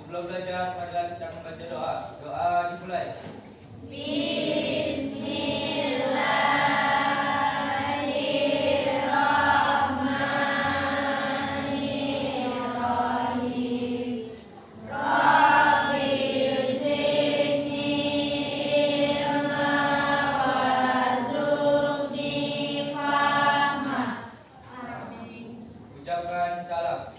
Sebelum belajar, marilah kita membaca doa. Doa dimulai. Ucapkan salam.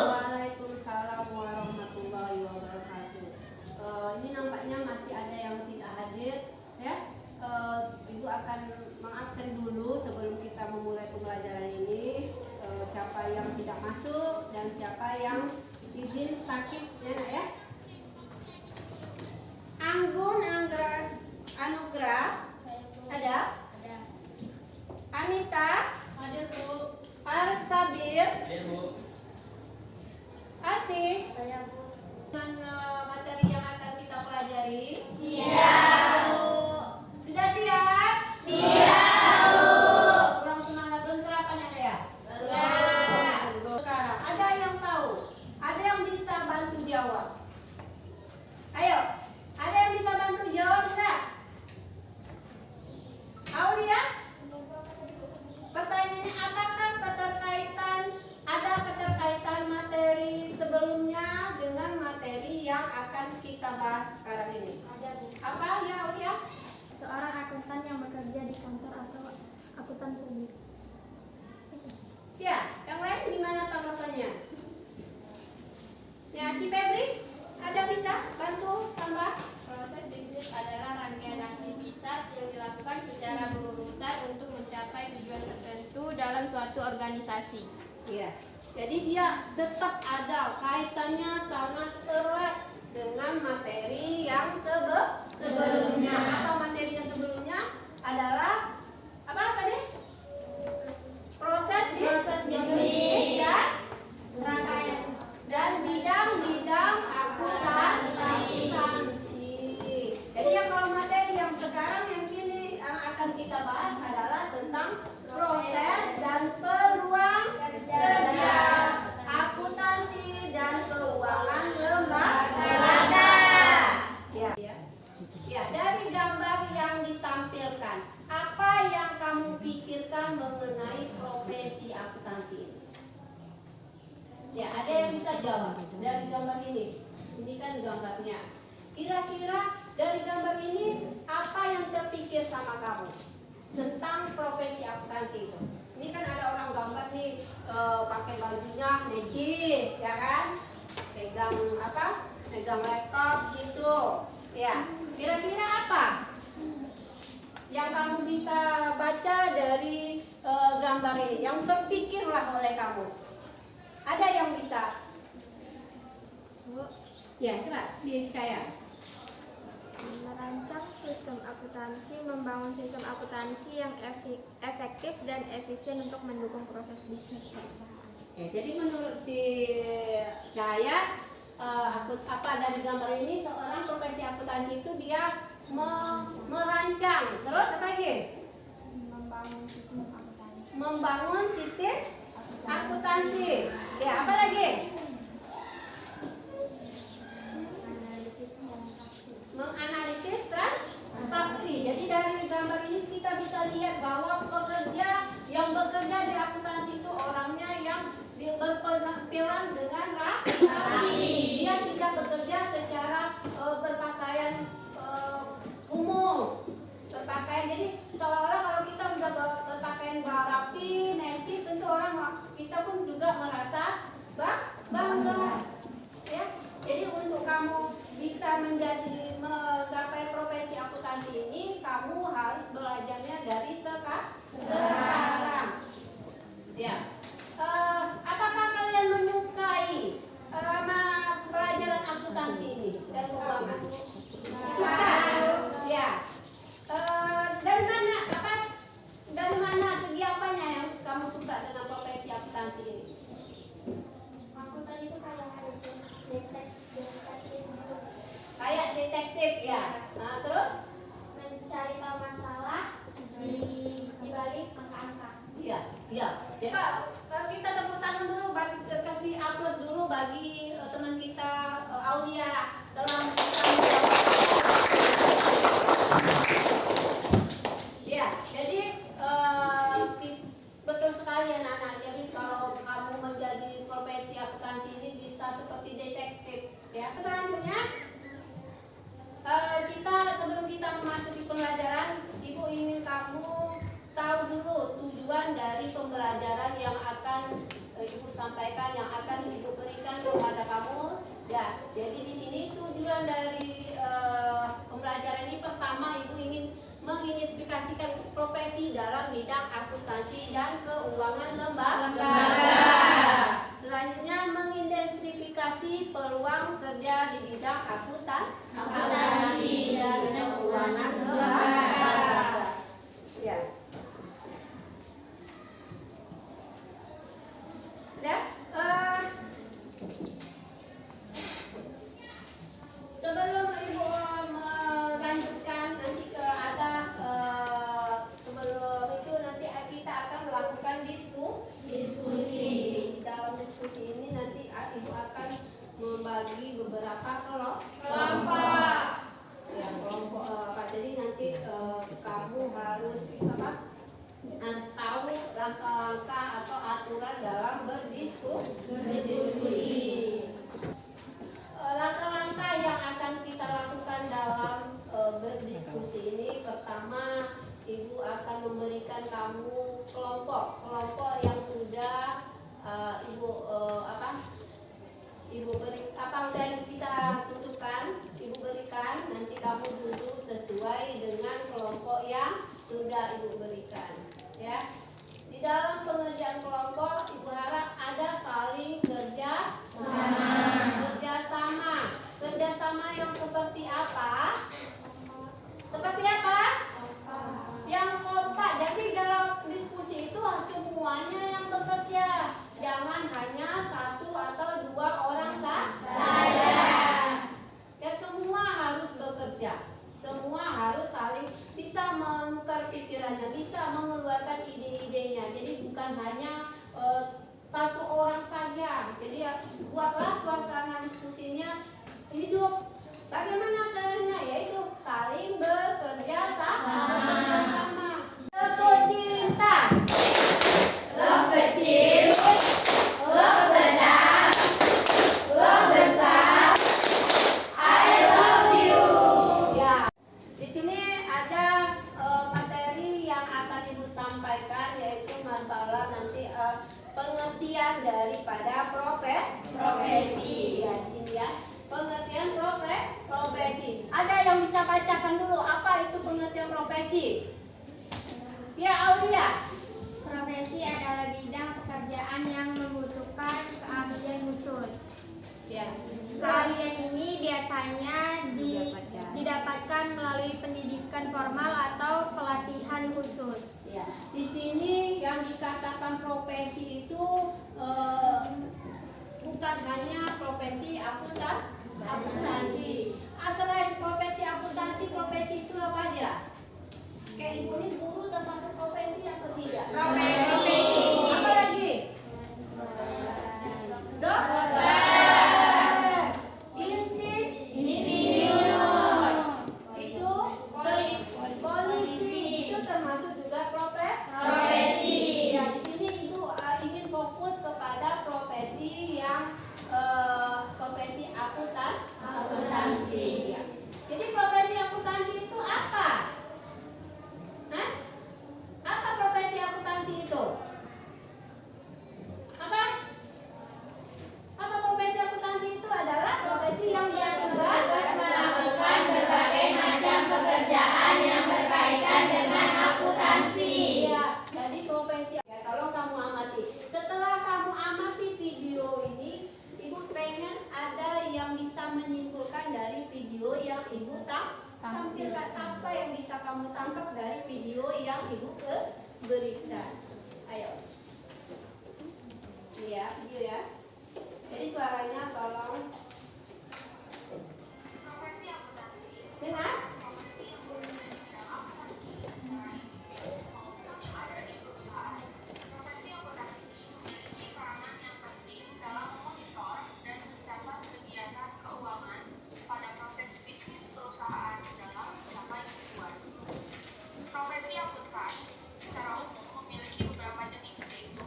Waalaikumsalam warahmatullahi wabarakatuh. Ini nampaknya masih ada yang tidak hadir, ya. Ibu akan mengabsen dulu sebelum kita memulai pembelajaran ini. Siapa yang tidak masuk dan siapa yang izin sakit, ya nak ya. Anggun Anugrah ada? Anita hadir Bu. Arif Sabir Asih dengan materi yang akan kita pelajari. Siap Bu. Sudah siap? Siap Bu. Kurang semangat, belum sarapan ada ya? Belum. Sekarang ada yang tahu? Ada yang bisa bantu jawab? Ayo, ada yang bisa bantu jawab enggak? Aulia? Pertanyaannya, apakah ada keterkaitan materi sebelumnya dengan materi yang akan kita bahas sekarang ini? Ada Bu. Apa ya Aulia? Seorang akuntan yang bekerja di kantor atau akuntan publik. Ya, yang lain gimana tanggapannya? Ya, si Febri, ada bisa bantu tambah? Proses bisnis adalah rangkaian aktivitas yang dilakukan secara berurutan untuk mencapai tujuan tertentu dalam suatu organisasi. Iya. Jadi dia tetap ada kaitannya sangat erat dengan materi yang sebelumnya. Apa materinya sebelumnya? Adalah apa tadi? Proses bisnis dan bidang-bidang akuntansi. Jadi yang kalau materi yang sekarang yang kini yang akan kita bahas adalah tentang proses dan peluang kerja, akuntansi dan keuangan lembaga. Ya, dari gambar yang ditampilkan, apa yang kamu pikirkan mengenai profesi akuntansi ini? Ya, ada yang bisa jawab dari gambar ini. Ini kan gambarnya. Kira-kira dari gambar ini apa yang terpikir sama kamu tentang profesi akuntansi itu? Ini kan ada orang gambar nih pakai bajunya necis, ya kan? Pegang apa? Pegang laptop situ. Ya, kira-kira apa yang kamu bisa baca dari gambar ini? Yang terpikirlah oleh kamu. Ada yang bisa? Ya, coba saya. Merancang sistem akuntansi, membangun sistem akuntansi yang efektif dan efisien untuk mendukung proses bisnis perusahaan. Ya, jadi menurut si Cahaya, apa dari gambar ini seorang profesi akuntansi itu dia merancang, terus apa lagi? Membangun sistem akuntansi. Membangun sistem akuntansi. Ya, apa lagi? Menganalisis transaksi. Jadi dari gambar ini kita bisa lihat bahwa pekerja yang bekerja di akuntansi itu orangnya yang berpenampilan dengan rapi. Dia tidak bekerja secara berpakaian umum. Berpakaian, jadi seolah-olah kalau kita udah berpakaian rapi, necis, tentu orang kita pun juga merasa bangga. Ya. Jadi untuk kamu bisa menggapai profesi akuntansi ini, kamu harus belajarnya dari sekarang. Ya. Apakah kalian menyukai pelajaran akuntansi ini dan keuangan? Suka? Ya. Dari mana segi apanya yang kamu suka dengan profesi akuntansi ini? Akuntan itu kayak detektif gitu. Kayak detektif ya. Nah, terus Mencari tahu masalah di balik angka-angka. iya. dari pembelajaran yang akan Ibu sampaikan, yang akan Ibu berikan kepada kamu. Ya, jadi di sini tujuan dari pembelajaran ini pertama Ibu ingin mengidentifikasikan profesi dalam bidang akuntansi dan keuangan lembaga. Selanjutnya mengidentifikasi peluang kerja di bidang akuntansi dan keuangan lembaga. Ya. Ya. Sebelum Ibu melanjutkan nanti sebelum itu nanti kita akan melakukan diskusi. Dalam diskusi ini nanti Ibu akan membagi beberapa kelompok. Ya, kelompok jadi nanti kamu harus tahu langkah-langkah atau aturan dalam berdiskusi. Langkah-langkah yang akan kita lakukan dalam berdiskusi ini, pertama Ibu akan memberikan kamu kelompok yang sudah Ibu beri apa yang kita tentukan, Ibu berikan, nanti kamu duduk sesuai dengan kelompok yang sudah Ibu berikan. Ya, di dalam pengerjaan kelompok Ibu harap ada saling kerjasama yang seperti apa? Yang kompak. Jadi dalam diskusi itu semuanya yang bekerja, jangan hanya satu atau dua orang saja. Ya, semua harus bekerja, semua harus saling bisa menukar pikirannya, bisa mengeluarkan ide-idenya. Jadi bukan hanya satu orang saja. Jadi buatlah suasana diskusinya hidup. Bagaimana caranya? Yaitu saling bekerja sama. Lok cinta, lok kecil, lok sedang, lok besar, I love you. Ya, di sini ada materi yang akan Ibu sampaikan, yaitu masalah nanti pengertian daripada profesi. Ya, di sini ya. Pengertian profesi. Ada yang bisa bacakan dulu apa itu pengertian profesi? Ya, Aulia. Profesi adalah bidang pekerjaan yang membutuhkan keahlian khusus. Ya. Keahlian ini biasanya didapatkan melalui pendidikan formal atau pelatihan khusus. Ya. Di sini yang dikatakan profesi itu bukan hanya profesi akuntansi. Selain profesi akuntansi, profesi itu apa aja? Kayak Ibu ini guru termasuk profesi atau tidak? Profesi. Apa lagi? Dokter. Insinyur. Itu polisi. Itu termasuk juga profesi. Ya, di sini Ibu ingin fokus kepada profesi yang profesi akuntansi. Ya. Jadi profesi akuntansi itu apa? Hah? Apa profesi akuntansi itu? Apa? Apa profesi akuntansi itu? Adalah profesi yang bertugas melakukan berbagai macam pekerjaan yang berkaitan dengan akuntansi. Ya, jadi profesi. Ya, tolong kamu amati. Setelah kamu amati video ini, Ibu pengen ada yang bisa menyimpulkan dari video yang Ibu tampilkan. Apa yang bisa kamu tangkap dari video yang Ibu berikan? Ayo. Iya, video ya. Jadi suaranya tolong. Dengar? Profesi akuntan secara umum memiliki beberapa jenis, yaitu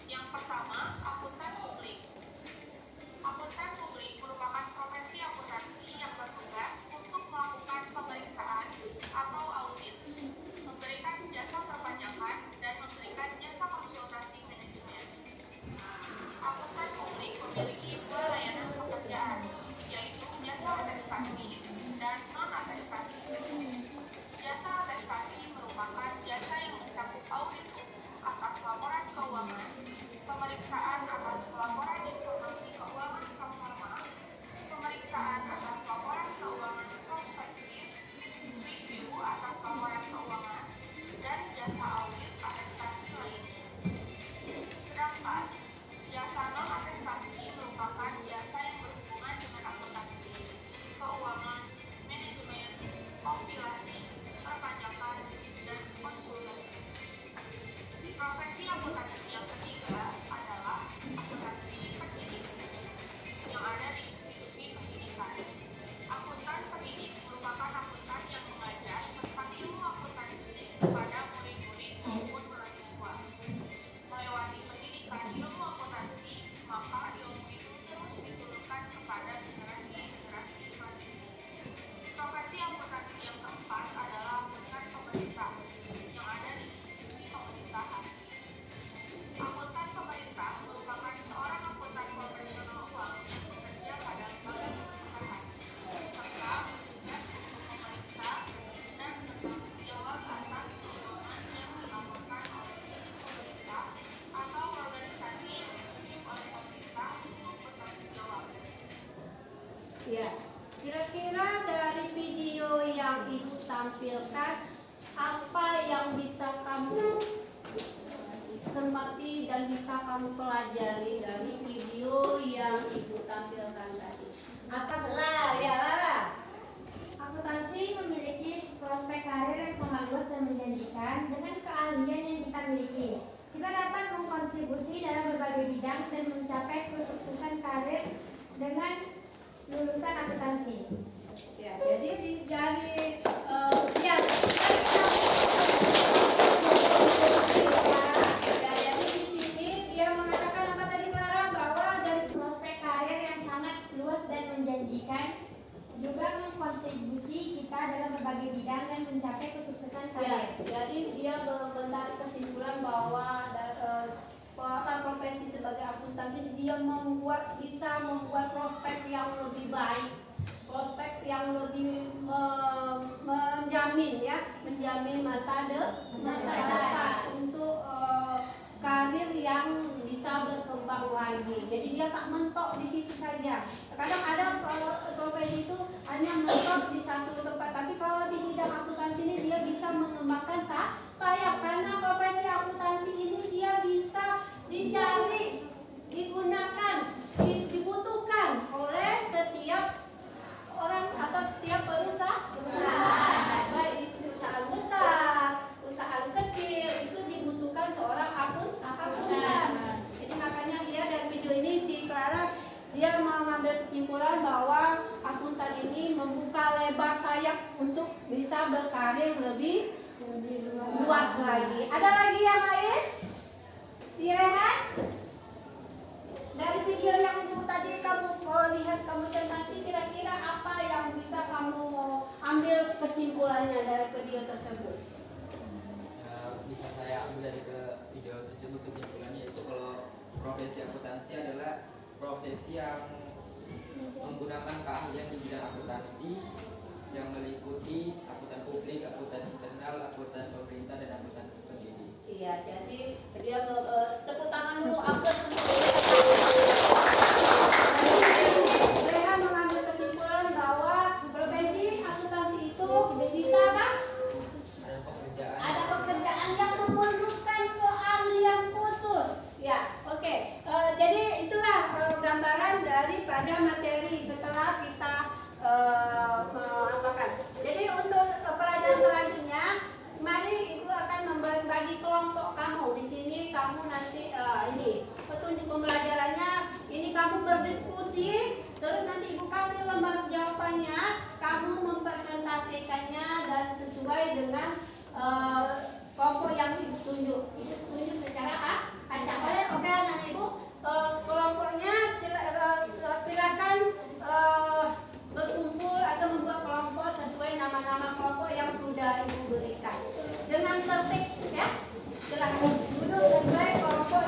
yang pertama yang bisa kamu pelajari dari video yang Ibu tampilkan tadi? Apa lah ya Lara? Akuntansi memiliki prospek karir yang sangat luas dan menjanjikan. Dengan keahlian yang kita miliki, kita dapat mengkontribusi dalam berbagai bidang dan mencapai kesuksesan karir dengan lulusan akuntansi. Ya, jadi ya, jadi di sini dia mengatakan apa tadi Clara, bahwa dari Prospek karir yang sangat luas dan menjanjikan, juga mengkontribusi kita dalam berbagai bidang dan mencapai kesuksesan ya, karir. jadi dia menarik kesimpulan bahwa profesi sebagai akuntansi dia bisa membuat prospek yang lebih baik, prospek yang lebih menjamin masa depan untuk karir yang bisa berkembang lagi. Jadi dia tak mentok di situ saja. Kadang ada profesi itu hanya mentok di satu tempat, tapi kalau di bidang akuntansi ini dia bisa mengembangkan sayap, karena profesi akuntansi ini dia bisa dicari, digunakan, dibutuhkan oleh setiap orang atau setiap perusahaan, baik di perusahaan besar, perusahaan kecil, itu dibutuhkan seorang akuntan. Jadi makanya dia dari video ini si Clara dia mengambil kesimpulan bahwa akuntan ini membuka lebar sayap untuk bisa berkarir lebih luas lagi. Ada lagi yang lain? Si Rehan? Dari video yang tadi kamu lihat, kamu cermati, kira-kira apa yang bisa kamu ambil kesimpulannya dari video tersebut? Bisa saya ambil dari video tersebut kesimpulannya yaitu kalau profesi akuntansi adalah profesi yang menggunakan keahlian di bidang akuntansi yang meliputi akuntan publik, akuntan internal, akuntan pemerintah, dan akuntan sendiri. Iya, jadi dia tepuk tangan dulu, aplaus untuk Rehan mengambil kesimpulan bahwa profesi akuntansi itu bisa apa? Ada pekerjaan yang memerlukan keahlian khusus. Ya, oke. Jadi itulah gambaran daripada materi setelah kita apakan. Jadi untuk pelajaran selanjutnya, mari Ibu akan membagi kelompok kamu. Di sini kamu nanti ini petunjuk pembelajarannya. Ini kamu berdiskusi, terus nanti Ibu kasih lembar jawabannya. Kamu mempresentasikannya dan sesuai dengan kelompok yang Ibu tunjuk. Ibu tunjuk secara acak. Oke, anak Ibu, kelompoknya silakan berkumpul atau membuat kelompok sesuai nama-nama kelompok yang sudah Ibu berikan dengan tertib, ya. Silakan duduk sesuai kelompok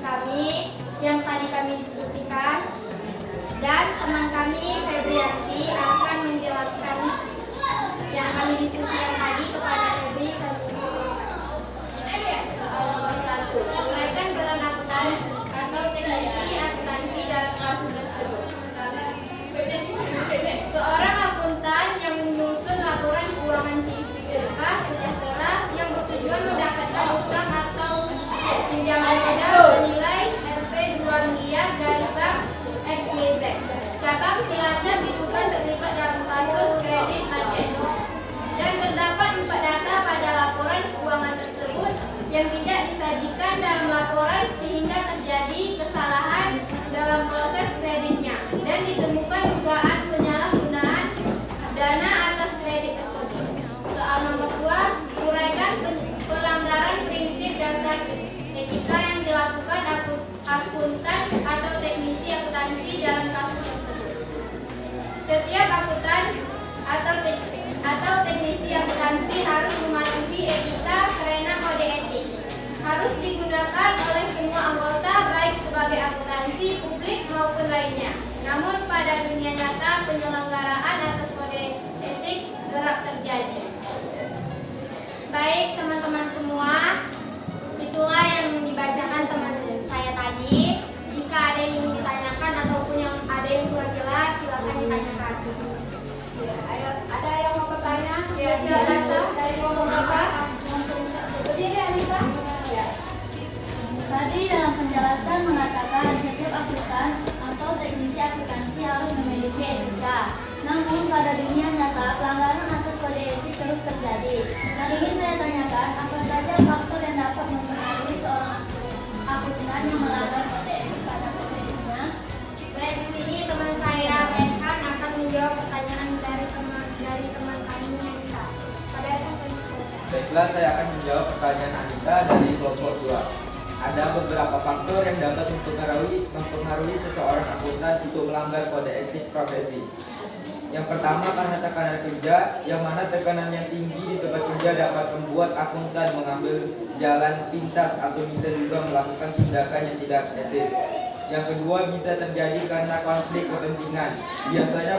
kami yang tadi kami diskusikan, dan teman kami Febrianti akan menjelaskan yang kami diskusikan tadi kepada Febri. Soal nomor 1, uraikan peran akuntan atau teknisi akuntansi dalam kasus tersebut. Seorang akuntan yang menyusun laporan keuangan Civita Sejahtera yang bertujuan mendapatkan hutang atau pinjaman modal senilai Rp 2 miliar dari bank FYZ. Cabang Cilacap diduga terlibat dalam kasus kredit Aceh. Dan terdapat 4 data pada laporan keuangan tersebut yang tidak disajikan dalam laporan sehingga terjadi kesalahan dalam proses kreditnya dan ditemukan dugaan penyalahgunaan dana atas kredit tersebut. Soal nomor 2, uraikan pelanggaran prinsip dasar etika yang dilakukan akuntan atau teknisi akuntansi dalam kasus tersebut. Setiap akuntan atau teknisi akuntansi harus mematuhi etika karena kode etik harus digunakan oleh semua anggota baik sebagai akuntansi publik maupun lainnya. Namun pada dunia nyata penyelenggaraan atas kode etik kerap terjadi. Baik teman-teman semua, itulah yang dibacakan teman saya tadi. Jika ada yang ingin ditanyakan ataupun yang ada yang kurang jelas, silakan ditanyakan. Ayo, ada yang mau bertanya? Ya, silakan dari kelompok berapa? Berdiri Anissa. Ya. Tadi dalam penjelasan mengatakan setiap akuntan atau teknisi akuntansi harus memiliki etika. Namun pada dunia nyata pelanggaran atas kode etik terus terjadi. Yang ingin saya tanyakan, apa saja faktor yang dapat mempengaruhi seorang akuntan yang melanggar kode etik pada profesinya? Baik, di sini teman saya Erhan akan menjawab pertanyaan dari teman kami Anita. Pada Baiklah, saya akan menjawab pertanyaan Anita dari kelompok 2. Ada beberapa faktor yang dapat mempengaruhi seseorang akuntan untuk melanggar kode etik profesi. Yang pertama, karena tekanan kerja, yang mana tekanan yang tinggi di tempat kerja dapat membuat akuntan mengambil jalan pintas atau bisa juga melakukan tindakan yang tidak etis. Yang kedua, bisa terjadi karena konflik kepentingan. Biasanya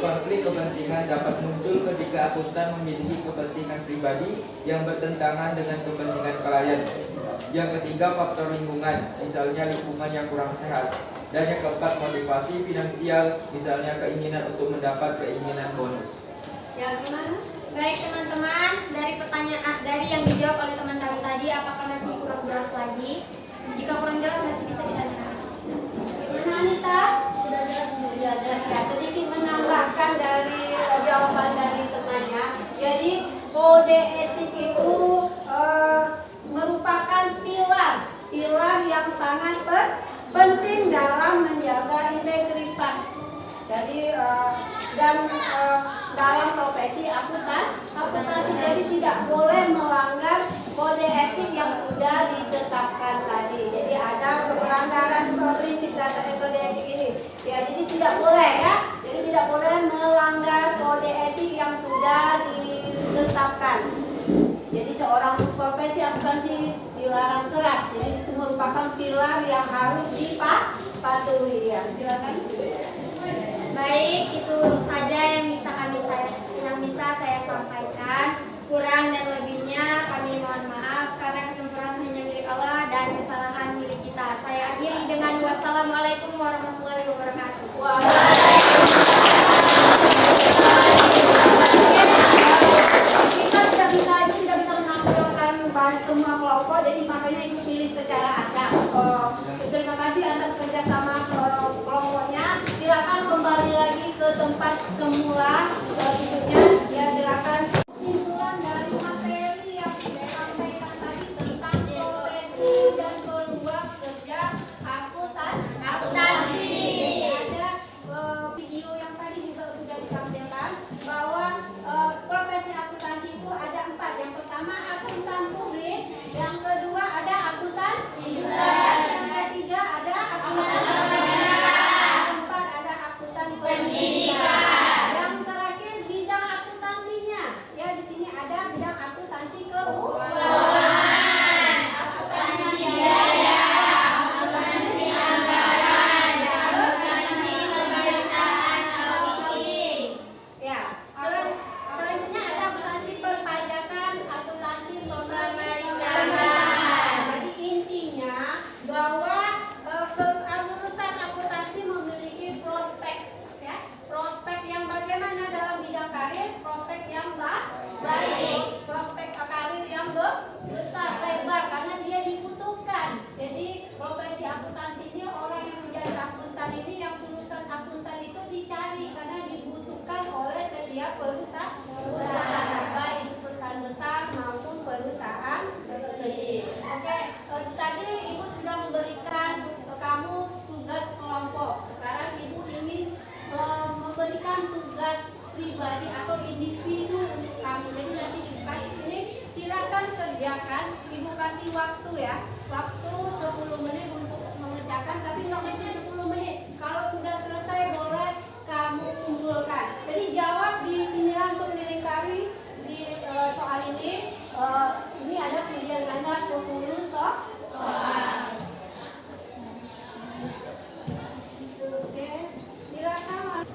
konflik kepentingan dapat muncul ketika akuntan memiliki kepentingan pribadi yang bertentangan dengan kepentingan klien. Yang ketiga, faktor lingkungan, misalnya lingkungan yang kurang sehat. Dan yang keempat, motivasi finansial, misalnya keinginan untuk mendapat keinginan bonus. Ya, gimana? Baik teman-teman, dari yang dijawab oleh teman kami tadi, apakah masih kurang jelas lagi? Jika kurang jelas masih bisa ditanyakan. Gimana Anita? Sudah jelas, sudah jelas ya. Sedikit menambahkan dari jawaban dari temannya. Jadi kode etik itu merupakan pilar yang sangat penting dalam menjaga integritas. Jadi dalam profesi akuntansi jadi tidak boleh melanggar kode etik yang sudah ditetapkan tadi. Jadi ada pelanggaran prinsip dasar kode etik ini. Ya, jadi tidak boleh ya. Jadi tidak boleh melanggar kode etik yang sudah ditetapkan. Jadi seorang profesi akuntansi dilarang keras. Jadi itu merupakan pilar yang harus dipatuhi. Ya, silakan. Baik, itu saja yang bisa saya sampaikan. Kurang dan lebihnya kami mohon maaf karena kesempurnaan hanya milik Allah dan kesalahan milik kita. Saya akhiri dengan wassalamualaikum warahmatullahi wabarakatuh. Kita tidak bisa menampilkan semua kelompok, jadi makanya itu pilih secara acak. Terima kasih atas kerjasama kelompoknya. Silakan kembali lagi ke tempat semula duduknya. Ya, silakan. Kesimpulan dari materi yang disampaikan tadi tentang profesi dan peluang kerja akuntansi. Ada video yang tadi juga sudah ditampilkan bahwa profesi akuntansi itu ada 4. Yang pertama akuntan publik, yang kedua ada akuntan yang ketiga ada akuntan yang keempat ada akuntan pendidikan, yang terakhir bidang akuntansi Ibu kasih waktu ya, waktu 10 menit untuk mengerjakan, tapi nggak mesti 10 menit. Kalau sudah selesai boleh kamu kumpulkan. Jadi jawab di sini langsung dilingkari di soal ini. Ini ada pilihan ganda 10 soal. Oke, direkam.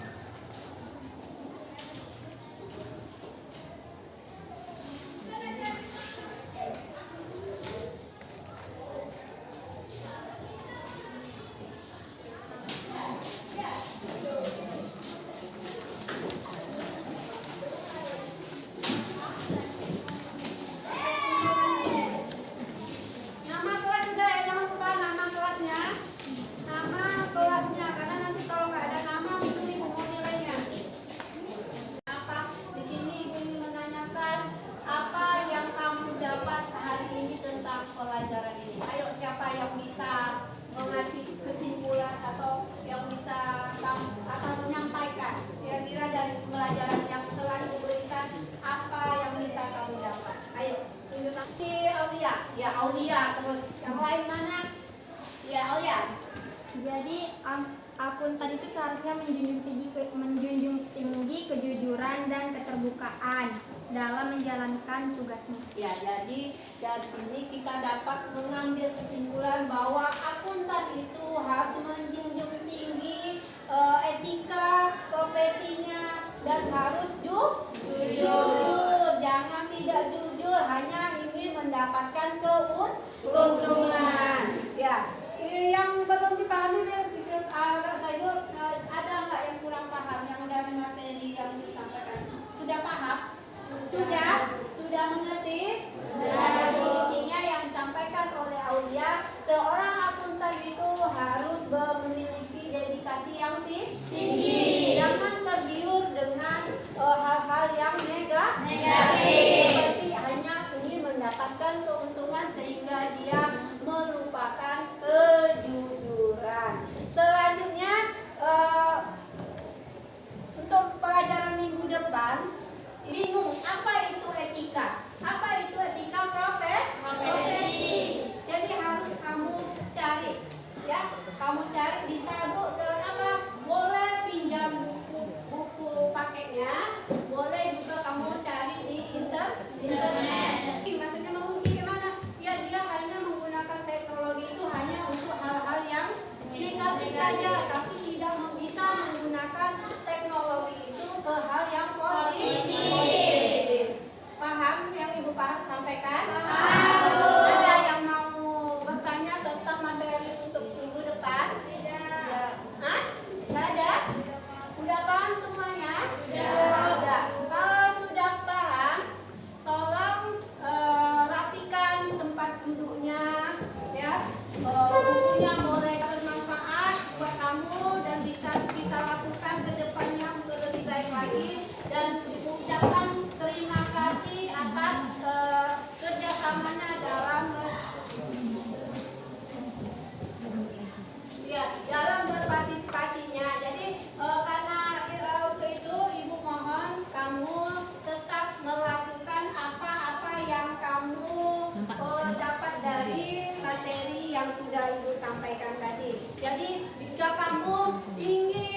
Nama kelas enggak ya, jangan lupa nama kelasnya. Nama kelasnya, karena nanti kalau nggak ada nama, ibu mau nilainya. Apa? Di sini ibu ingin menanyakan apa yang kamu dapat hari ini tentang pelajaran ini. Ayo, siapa yang bisa mengasih kesimpulan atau yang bisa atau menyampaikan kira-kira dari pelajaran yang telah diberikan, apa yang bisa kamu dapat? Ayo, tunjukkan. Si Aulia, ya Aulia, terus yang lain mana? Ya Aulia. Jadi akuntan itu seharusnya menjunjung tinggi kejujuran dan keterbukaan dalam menjalankan tugasnya. Ya, jadi dari sini kita dapat mengambil kesimpulan bahwa akuntan itu harus menjunjung tinggi etika profesinya dan harus jujur. Jangan tidak jujur hanya ingin mendapatkan keuntungan. Ya, yang belum dipahami saya ada nggak yang kurang paham yang dari materi yang disampaikan? Sudah paham? Sudah mengerti? Intinya yang disampaikan oleh Aulia, seorang akuntan itu harus memiliki dedikasi yang tinggi. Jangan tergiur dengan hal-hal yang negatif. Seperti hanya ingin mendapatkan keuntungan sehingga dia melupakan kejujuran. Selanjutnya untuk pelajaran minggu depan, bingung apa itu etika? Apa itu etika profesi? Jadi harus kamu cari, ya. Kamu cari di Sago dengan apa? Boleh pinjam buku paketnya, boleh juga kamu cari di internet. Maksudnya mau gimana? Ya dia hanya menggunakan teknologi itu hanya untuk hal-hal yang negatif saja, tapi tidak bisa menggunakan teknologi itu ke hal yang positif. Paham yang Ibu sampaikan? Ada yang mau bertanya tentang materi untuk minggu depan? Hah? Nggak ada? Sudah paham semuanya? Sudah. Kalau sudah paham, tolong rapikan tempat duduknya, ya. Bukunya boleh bermanfaat buat kamu dan bisa kita lakukan ke depannya untuk lebih baik lagi, dan ucapkan terima kasih atas kerjasamanya dalam dalam berpartisipasinya. Jadi karena untuk itu Ibu mohon kamu tetap melakukan apa-apa yang kamu dapat dari materi yang sudah Ibu sampaikan tadi. Jadi jika kamu ingin